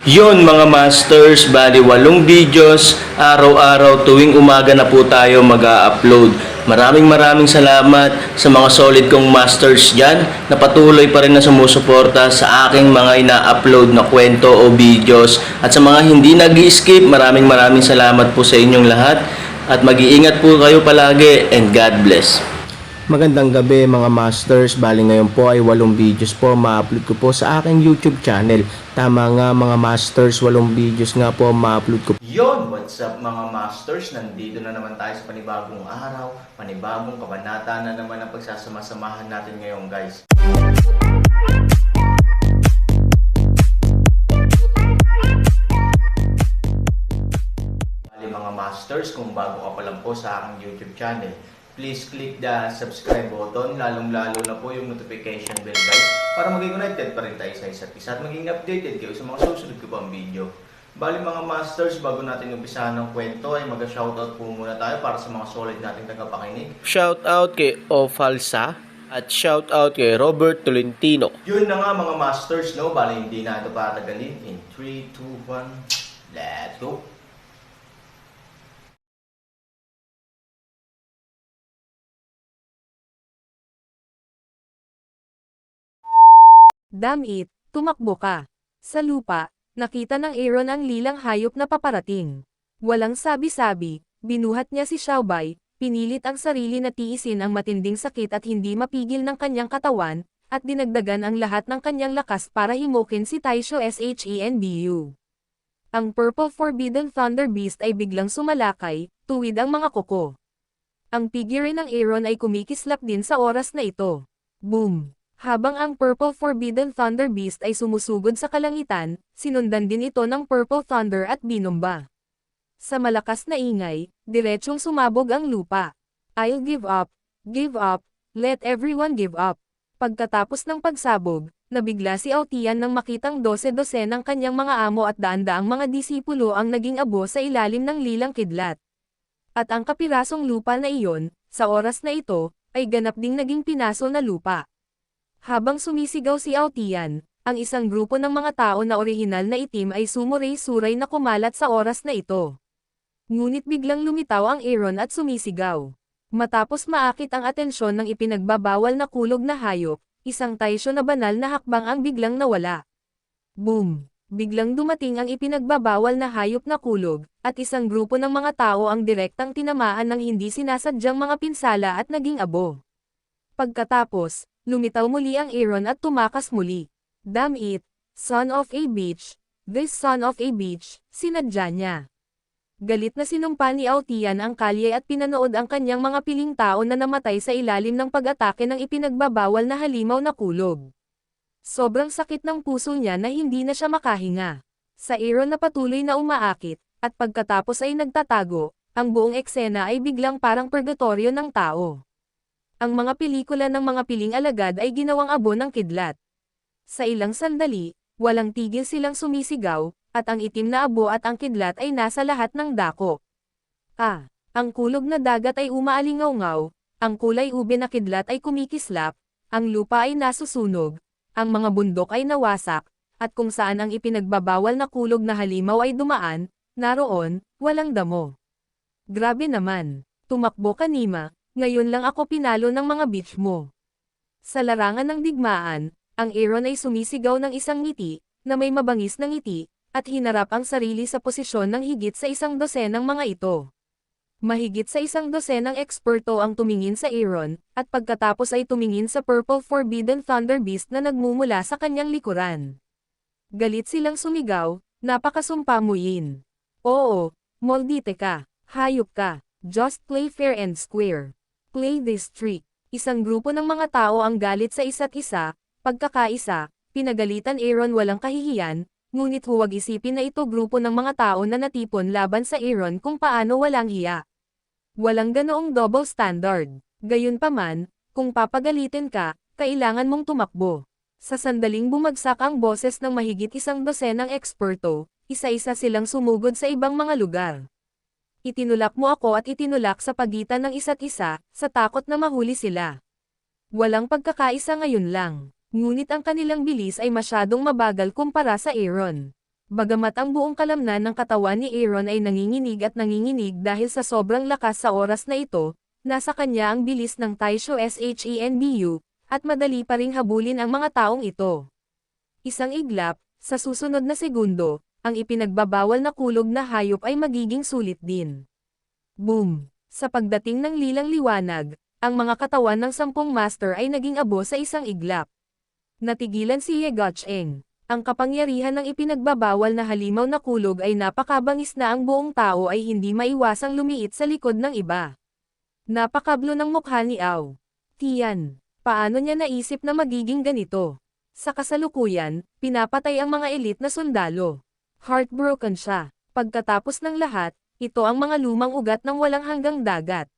Yon mga masters, bali 8 videos, araw-araw tuwing umaga na po tayo mag-a-upload. Maraming salamat sa mga solid kong masters dyan na patuloy pa rin na sumusuporta sa aking mga ina-upload na kwento o videos. At sa mga hindi nag-skip, maraming salamat po sa inyong lahat. At mag-iingat po kayo palagi and God bless. Magandang gabi mga masters, bali ngayon po ay 8 videos po ma-upload ko po sa aking YouTube channel. Tama nga mga masters, 8 videos nga po ma-upload ko. Yon, what's up mga masters? Nandito na naman tayo sa panibagong araw, panibagong kabanata na naman ang pagsasama-samahan natin ngayon guys. Bali mga masters, kung bago ka pa lang po sa aking YouTube channel, please click the subscribe button, lalong-lalo na po yung notification bell guys, para maging connected pa rin tayo sa isa't isa at maging updated kayo sa mga susunod ko pang video. Bali mga masters, bago natin umpisahan ng kwento ay mag-shoutout po muna tayo para sa mga solid nating tagapakinig. Shoutout kay Ofalsa at shoutout kay Robert Tolentino. Yun na nga mga masters, no? Bali hindi na ito patagalin. In 3, 2, 1, let's go! Damit, tumakbo ka. Sa lupa, nakita ng Aaron ang lilang hayop na paparating. Walang sabi-sabi, binuhat niya si Xiaobei, pinilit ang sarili na tiisin ang matinding sakit at hindi mapigil ng kanyang katawan, at dinagdagan ang lahat ng kanyang lakas para himukin si Taisho Shenbu. Ang Purple Forbidden Thunder Beast ay biglang sumalakay, tuwid ang mga kuko. Ang figurine ng Aaron ay kumikislap din sa oras na ito. Boom! Habang ang Purple Forbidden Thunder Beast ay sumusugod sa kalangitan, sinundan din ito ng Purple Thunder at binomba. Sa malakas na ingay, diretsyong sumabog ang lupa. I'll give up, let everyone give up. Pagkatapos ng pagsabog, nabigla si Aotian nang makitang 12 ng kanyang mga amo at daan-daang mga disipulo ang naging abo sa ilalim ng lilang kidlat. At ang kapirasong lupa na iyon, sa oras na ito, ay ganap ding naging pinaso na lupa. Habang sumisigaw si Aotian, ang isang grupo ng mga tao na orihinal na itim ay sumuray-suray na kumalat sa oras na ito. Ngunit biglang lumitaw ang Aaron at sumisigaw. Matapos maakit ang atensyon ng ipinagbabawal na kulog na hayop, isang Taisho na banal na hakbang ang biglang nawala. Boom! Biglang dumating ang ipinagbabawal na hayop na kulog, at isang grupo ng mga tao ang direktang tinamaan ng hindi sinasadyang mga pinsala at naging abo. Pagkatapos, lumitaw muli ang Aaron at tumakas muli. Damn it, son of a bitch, this son of a bitch, sinadya niya. Galit na sinumpa ni Aotian ang kalye at pinanood ang kanyang mga piling tao na namatay sa ilalim ng pag-atake ng ipinagbabawal na halimaw na kulog. Sobrang sakit ng puso niya na hindi na siya makahinga. Sa Aaron na patuloy na umaakit, at pagkatapos ay nagtatago, ang buong eksena ay biglang parang purgatorio ng tao. Ang mga pelikula ng mga piling alagad ay ginawang abo ng kidlat. Sa ilang sandali, walang tigil silang sumisigaw, at ang itim na abo at ang kidlat ay nasa lahat ng dako. Ang kulog na dagat ay umaalingaw-ngaw, ang kulay ube na kidlat ay kumikislap, ang lupa ay nasusunog, ang mga bundok ay nawasak, at kung saan ang ipinagbabawal na kulog na halimaw ay dumaan, naroon, walang damo. Grabe naman, tumakbo ka Nima. Ngayon lang ako pinalo ng mga bitch mo. Sa larangan ng digmaan, ang Aaron ay sumisigaw ng isang ngiti, na may mabangis na ngiti, at hinarap ang sarili sa posisyon ng higit sa 12 ng mga ito. Mahigit sa 12 ng eksperto ang tumingin sa Aaron, at pagkatapos ay tumingin sa Purple Forbidden Thunder Beast na nagmumula sa kanyang likuran. Galit silang sumigaw, napakasumpa mo yin. Oo, moldite ka, hayop ka, just play fair and square. Play this trick. Isang grupo ng mga tao ang galit sa isa't isa, pagkakaisa, pinagalitan Aaron walang kahihiyan, ngunit huwag isipin na ito grupo ng mga tao na natipon laban sa Aaron kung paano walang hiya. Walang ganoong double standard. Gayunpaman, kung papagalitin ka, kailangan mong tumakbo. Sa sandaling bumagsak ang boses ng mahigit 12 ng eksperto, isa-isa silang sumugod sa ibang mga lugar. Itinulak mo ako at itinulak sa pagitan ng isa't isa, sa takot na mahuli sila. Walang pagkakaisa ngayon lang. Ngunit ang kanilang bilis ay masyadong mabagal kumpara sa Aaron. Bagamat ang buong kalamnan ng katawan ni Aaron ay nanginginig dahil sa sobrang lakas sa oras na ito, nasa kanya ang bilis ng Taisho Shenbu, at madali pa ring habulin ang mga taong ito. Isang iglap, sa susunod na segundo, ang ipinagbabawal na kulog na hayop ay magiging sulit din. Boom! Sa pagdating ng lilang liwanag, ang mga katawan ng 10 master ay naging abo sa isang iglap. Natigilan si Ye Guocheng. Ang kapangyarihan ng ipinagbabawal na halimaw na kulog ay napakabangis na ang buong tao ay hindi maiwasang lumiit sa likod ng iba. Napakablo ng mukha ni Ao Tian. Paano niya naisip na magiging ganito? Sa kasalukuyan, pinapatay ang mga elite na sundalo. Heartbroken siya. Pagkatapos ng lahat, ito ang mga lumang ugat ng walang hanggang dagat.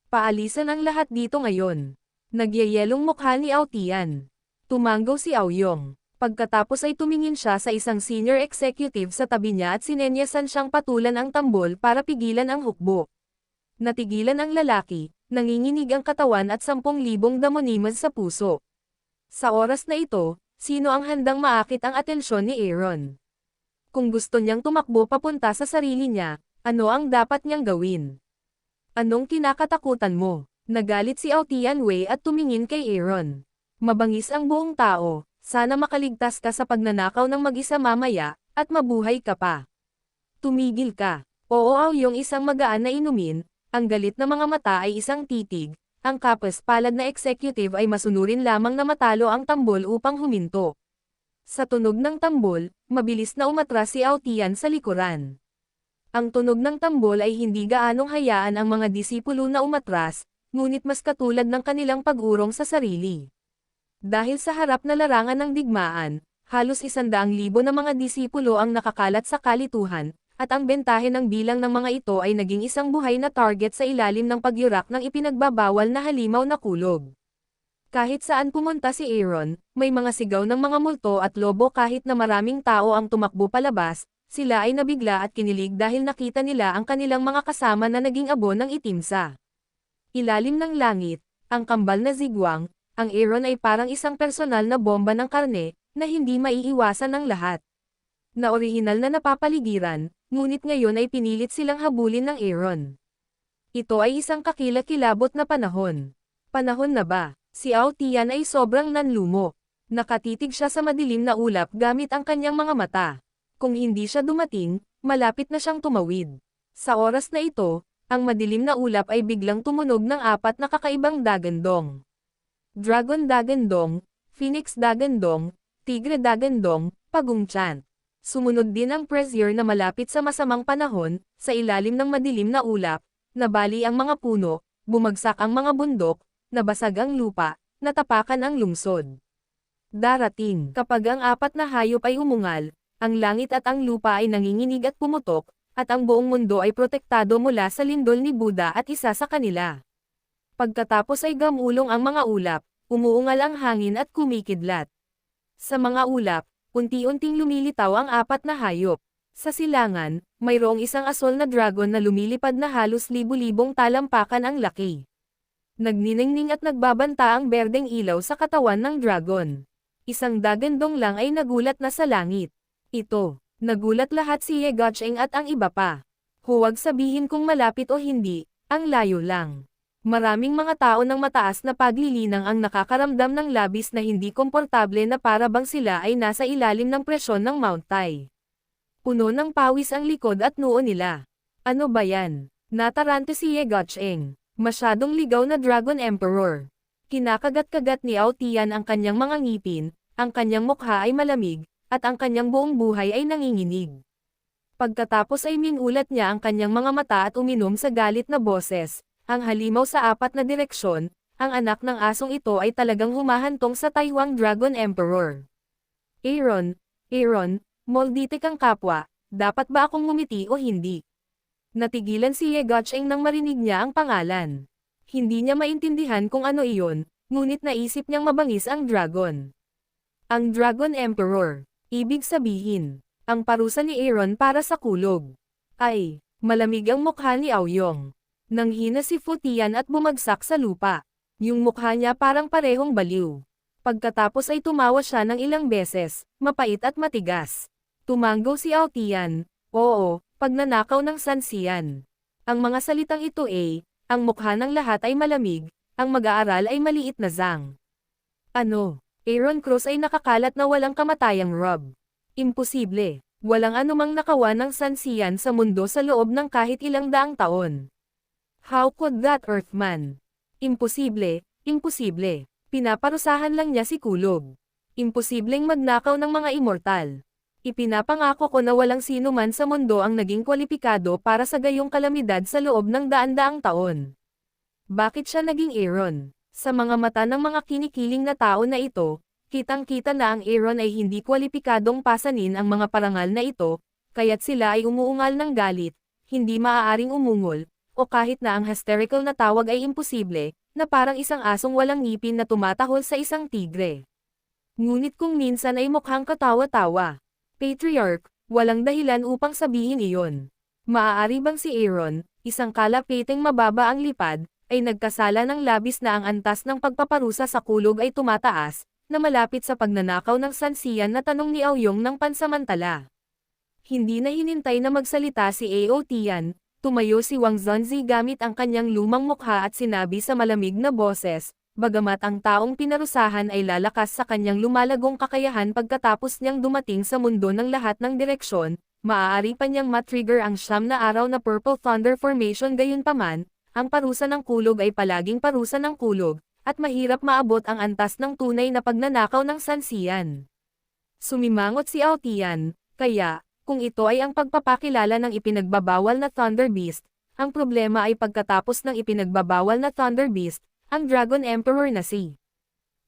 Paalisan ang lahat dito ngayon. Nagyayelong mukha ni Ao Tian. Tumanggaw si Ao Yong. Pagkatapos ay tumingin siya sa isang senior executive sa tabi niya at sinenyasan siyang patulan ang tambol para pigilan ang hukbo. Natigilan ang lalaki, nanginginig ang katawan at 10,000 damonimos sa puso. Sa oras na ito, sino ang handang maakit ang atensyon ni Aaron? Kung gusto niyang tumakbo papunta sa sarili niya, ano ang dapat niyang gawin? Anong kinakatakutan mo? Nagalit si Ao Tianwei at tumingin kay Aaron. Mabangis ang buong tao. Sana makaligtas ka sa pagnanakaw ng mag-isa mamaya, at mabuhay ka pa. Tumigil ka. Oo, yung isang magaan na inumin, ang galit na mga mata ay isang titig, ang kapos-palad na executive ay masunurin lamang na matalo ang tambol upang huminto. Sa tunog ng tambol, mabilis na umatras si Ao Tian sa likuran. Ang tunog ng tambol ay hindi gaanong hayaan ang mga disipulo na umatras, ngunit mas katulad ng kanilang pag-urong sa sarili. Dahil sa harap na larangan ng digmaan, halos 100,000 na mga disipulo ang nakakalat sa kalituhan, at ang bentahe ng bilang ng mga ito ay naging isang buhay na target sa ilalim ng pagyurak ng ipinagbabawal na halimaw na kulog. Kahit saan pumunta si Aaron, may mga sigaw ng mga multo at lobo kahit na maraming tao ang tumakbo palabas, sila ay nabigla at kinilig dahil nakita nila ang kanilang mga kasama na naging abo ng itim sa ilalim ng langit, ang kambal na zigwang. Ang Aaron ay parang isang personal na bomba ng karne, na hindi maiiwasan ng lahat. Na orihinal na napapaligiran, ngunit ngayon ay pinilit silang habulin ng Aaron. Ito ay isang kakilakilabot na panahon. Panahon na ba? Si Ao Tian ay sobrang nanlumo. Nakatitig siya sa madilim na ulap gamit ang kanyang mga mata. Kung hindi siya dumating, malapit na siyang tumawid. Sa oras na ito, ang madilim na ulap ay biglang tumunog ng 4 na kakaibang dagandong. Dragon Dagandong, Phoenix Dagandong, Tigre Dagandong, Pagong Chant. Sumunod din ang pressure na malapit sa masamang panahon, sa ilalim ng madilim na ulap, nabali ang mga puno, bumagsak ang mga bundok, nabasag ang lupa, natapakan ang lungsod. Darating, kapag ang 4 na hayop ay umungal, ang langit at ang lupa ay nanginginig at pumutok, at ang buong mundo ay protektado mula sa lindol ni Buddha at isa sa kanila. Pagkatapos ay gamulong ang mga ulap, umuungal ang hangin at kumikidlat. Sa mga ulap, unti-unting lumilitaw ang 4 na hayop. Sa silangan, mayroong isang asol na dragon na lumilipad na halos libu-libong talampakan ang laki. Nagniningning at nagbabanta ang berdeng ilaw sa katawan ng dragon. Isang dagandong lang ay nagulat na sa langit. Ito, nagulat lahat si Ye Guocheng at ang iba pa. Huwag sabihin kung malapit o hindi, ang layo lang. Maraming mga tao ng mataas na paglilinang ang nakakaramdam ng labis na hindi komportable na para bang sila ay nasa ilalim ng presyon ng Mount Tai. Puno ng pawis ang likod at noo nila. Ano ba yan? Natarante si Ye Guocheng. Masyadong ligaw na Dragon Emperor. Kinakagat-kagat ni Ao Tian ang kanyang mga ngipin, ang kanyang mukha ay malamig, at ang kanyang buong buhay ay nanginginig. Pagkatapos ay minulat niya ang kanyang mga mata at uminom sa galit na boses. Ang halimaw sa 4 na direksyon, ang anak ng asong ito ay talagang humahantong sa Taiwang Dragon Emperor. Aaron, moldite kang kapwa, dapat ba akong ngumiti o hindi? Natigilan si Ye Guocheng nang marinig niya ang pangalan. Hindi niya maintindihan kung ano iyon, ngunit naisip niyang mabangis ang dragon. Ang Dragon Emperor, ibig sabihin, ang parusa ni Aaron para sa kulog. Ay, malamig ang mukha ni Ao Yong. Nanghina si Fu Tian at bumagsak sa lupa. Yung mukha niya parang parehong baliw. Pagkatapos ay tumawa siya ng ilang beses, mapait at matigas. Tumango si Altian, oo, pagnanakaw ng Sansian. Ang mga salitang ito ang mukha ng lahat ay malamig, ang mag-aaral ay maliit na Zhang. Ano? Aaron Cruz ay nakakalat na walang kamatayang Rob. Imposible. Walang anumang nakawan ng Sansian sa mundo sa loob ng kahit ilang daang taon. How could that Earthman? Imposible, imposible. Pinaparusahan lang niya si Kulog. Imposibleng magnakaw ng mga immortal. Ipinapangako ko na walang sino man sa mundo ang naging kwalipikado para sa gayong kalamidad sa loob ng daan-daang taon. Bakit siya naging Aaron? Sa mga mata ng mga kinikiling na tao na ito, kitang-kita na ang Aaron ay hindi kwalipikadong pasanin ang mga parangal na ito, kaya't sila ay umuungal ng galit, hindi maaaring umungol, o kahit na ang hysterical na tawag ay imposible, na parang isang asong walang ngipin na tumatahol sa isang tigre. Ngunit kung minsan ay mukhang katawa-tawa. Patriarch, walang dahilan upang sabihin iyon. Maaari bang si Aaron, isang kalapiteng mababa ang lipad, ay nagkasala ng labis na ang antas ng pagpaparusa sa Kulog ay tumataas, na malapit sa pagnanakaw ng Sansian na tanong ni Aoyong ng pansamantala. Hindi na hinintay na magsalita si Ao Tian, tumayo si Wang Zunzi gamit ang kanyang lumang mukha at sinabi sa malamig na boses, bagamat ang taong pinarusahan ay lalakas sa kanyang lumalagong kakayahan pagkatapos niyang dumating sa mundo ng lahat ng direksyon, maaari pa niyang matrigger ang 9 na araw na Purple Thunder Formation gayunpaman, ang parusa ng Kulog ay palaging parusa ng Kulog, at mahirap maabot ang antas ng tunay na pagnanakaw ng Sansian. Sumimangot si Altian, kaya, kung ito ay ang pagpapakilala ng ipinagbabawal na Thunder Beast, ang problema ay pagkatapos ng ipinagbabawal na Thunder Beast, ang Dragon Emperor na si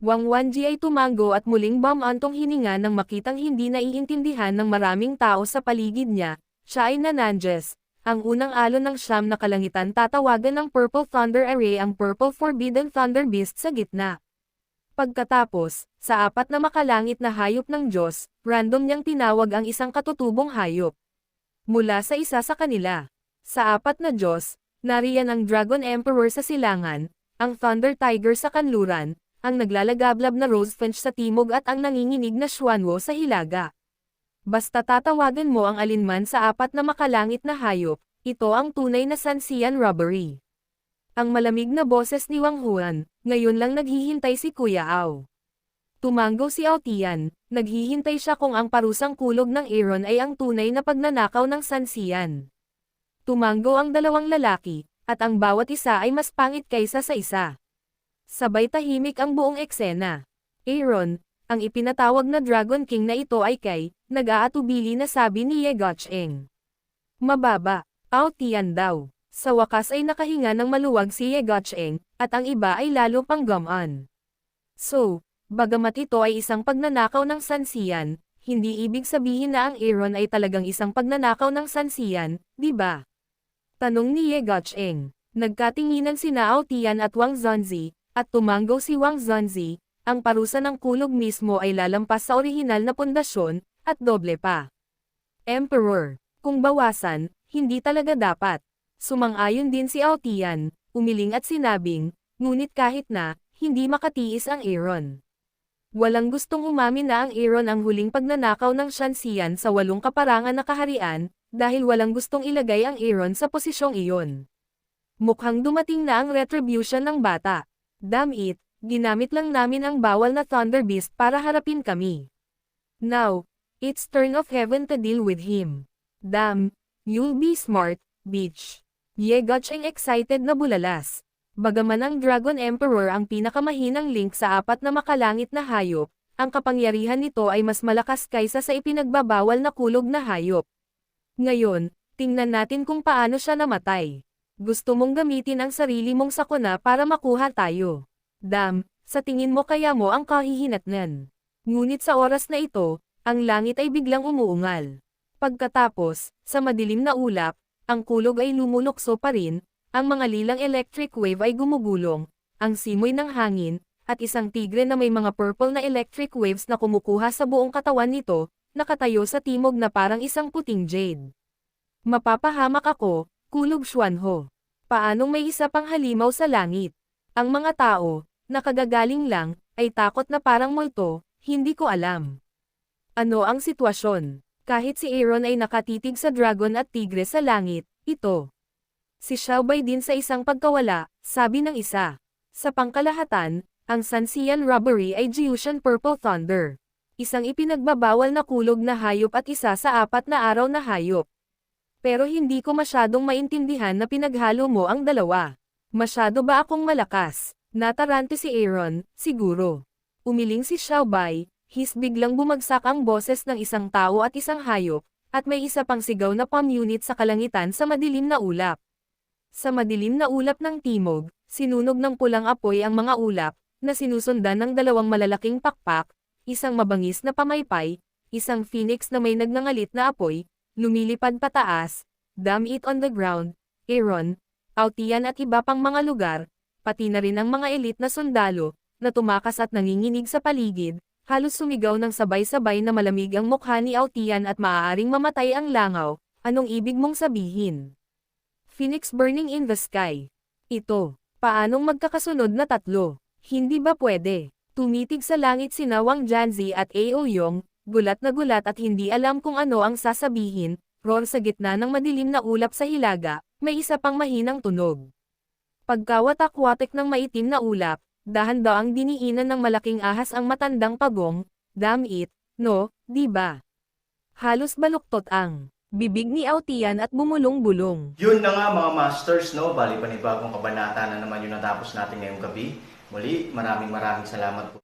Wang Wanji ay tumango at muling bumantong hininga nang makitang hindi naiintindihan ng maraming tao sa paligid niya, siya ay nananjes, ang unang alon ng 9 na kalangitan tatawagan ng Purple Thunder Array ang Purple Forbidden Thunder Beast sa gitna. Pagkatapos, sa 4 na makalangit na hayop ng Diyos, random niyang tinawag ang isang katutubong hayop. Mula sa isa sa kanila. Sa 4 na Diyos, nariyan ang Dragon Emperor sa silangan, ang Thunder Tiger sa kanluran, ang naglalagablab na Rosefinch sa timog at ang nanginginig na Xuanwo sa hilaga. Basta tatawagan mo ang alinman sa 4 na makalangit na hayop, ito ang tunay na Sansian robbery. Ang malamig na boses ni Wang Huan, ngayon lang naghihintay si Kuya Ao. Tumango si Altian, naghihintay siya kung ang parusang kulog ng Aaron ay ang tunay na pagnanakaw ng Sansian. Tumango ang dalawang lalaki, at ang bawat isa ay mas pangit kaysa sa isa. Sabay tahimik ang buong eksena. Aaron, ang ipinatawag na Dragon King na ito ay kay, nag-aatubili na sabi ni Ye Gocheng. Mababa, Altian daw. Sa wakas ay nakahinga ng maluwag si Ye Gocheng, at ang iba ay lalo pang gumaan. So, bagamat ito ay isang pagnanakaw ng Sansian, hindi ibig sabihin na ang Aaron ay talagang isang pagnanakaw ng Sansian, di ba? Tanong ni Ye Gocheng. Nagkatinginan sina Altian at Wang Zunzi, at tumango si Wang Zunzi, ang parusa ng kulog mismo ay lalampas sa orihinal na pundasyon, at doble pa. Emperor, kung bawasan, hindi talaga dapat. Sumang-ayon din si Altian, umiling at sinabing, ngunit kahit na, hindi makatiis ang Aaron. Walang gustong umamin na ang Aaron ang huling pagnanakaw ng Sansian sa 8 kaparangan na kaharian, dahil walang gustong ilagay ang Aaron sa posisyong iyon. Mukhang dumating na ang retribution ng bata. Damn it, ginamit lang namin ang bawal na Thunder Beast para harapin kami. Now, it's turn of heaven to deal with him. Damn, you'll be smart, bitch. Ye Gocheng excited na bulalas. Bagaman ang Dragon Emperor ang pinakamahinang link sa 4 na makalangit na hayop, ang kapangyarihan nito ay mas malakas kaysa sa ipinagbabawal na kulog na hayop. Ngayon, tingnan natin kung paano siya namatay. Gusto mong gamitin ang sarili mong sakuna para makuha tayo. Damn, sa tingin mo kaya mo ang kahihinatnan. Ngunit sa oras na ito, ang langit ay biglang umuungal. Pagkatapos, sa madilim na ulap, ang kulog ay lumulukso pa rin, ang mga lilang electric wave ay gumugulong, ang simoy ng hangin, at isang tigre na may mga purple na electric waves na kumukuha sa buong katawan nito, nakatayo sa timog na parang isang puting jade. Mapapahamak ako, kulog Xuanho. Paanong may isa pang halimaw sa langit? Ang mga tao, nakagagaling lang, ay takot na parang multo, hindi ko alam. Ano ang sitwasyon? Kahit si Aaron ay nakatitig sa dragon at tigre sa langit, ito. Si Xiaobei din sa isang pagkawala, sabi ng isa. Sa pangkalahatan, ang Sanxian robbery ay Jiushan Purple Thunder. Isang ipinagbabawal na kulog na hayop at isa sa 4 na araw na hayop. Pero hindi ko masyadong maintindihan na pinaghalo mo ang dalawa. Masyado ba akong malakas? Natarante si Aaron, siguro. Umiling si Xiaobei, biglang bumagsak ang boses ng isang tao at isang hayop, at may isa pang sigaw na pamunit sa kalangitan sa madilim na ulap. Sa madilim na ulap ng timog, sinunog ng pulang apoy ang mga ulap, na sinusundan ng 2 malalaking pakpak, isang mabangis na pamaypay, isang phoenix na may nagngangalit na apoy, lumilipad pataas, damn it on the ground, Aaron, Aotian at iba pang mga lugar, pati na rin ang mga elite na sundalo, na tumakas at nanginginig sa paligid, halos sumigaw ng sabay-sabay na malamig ang mukha ni Aotian at maaaring mamatay ang langaw. Anong ibig mong sabihin? Phoenix burning in the sky. Ito, paanong magkakasunod na 3? Hindi ba pwede? Tumitig sa langit sina Wang Janzi at Ao Yong, gulat na gulat at hindi alam kung ano ang sasabihin, roar sa gitna ng madilim na ulap sa hilaga, may isa pang mahinang tunog. Pagkawatak-watik ng maitim na ulap, dahan-daang diniinan ng malaking ahas ang matandang pagong, damn it, no, di ba? Halos baluktot ang bibig ni Aotian at bumulong-bulong. Yun na nga mga masters, no? Bali panibagong kabanata na naman yung natapos natin ngayong gabi. Muli, maraming salamat po.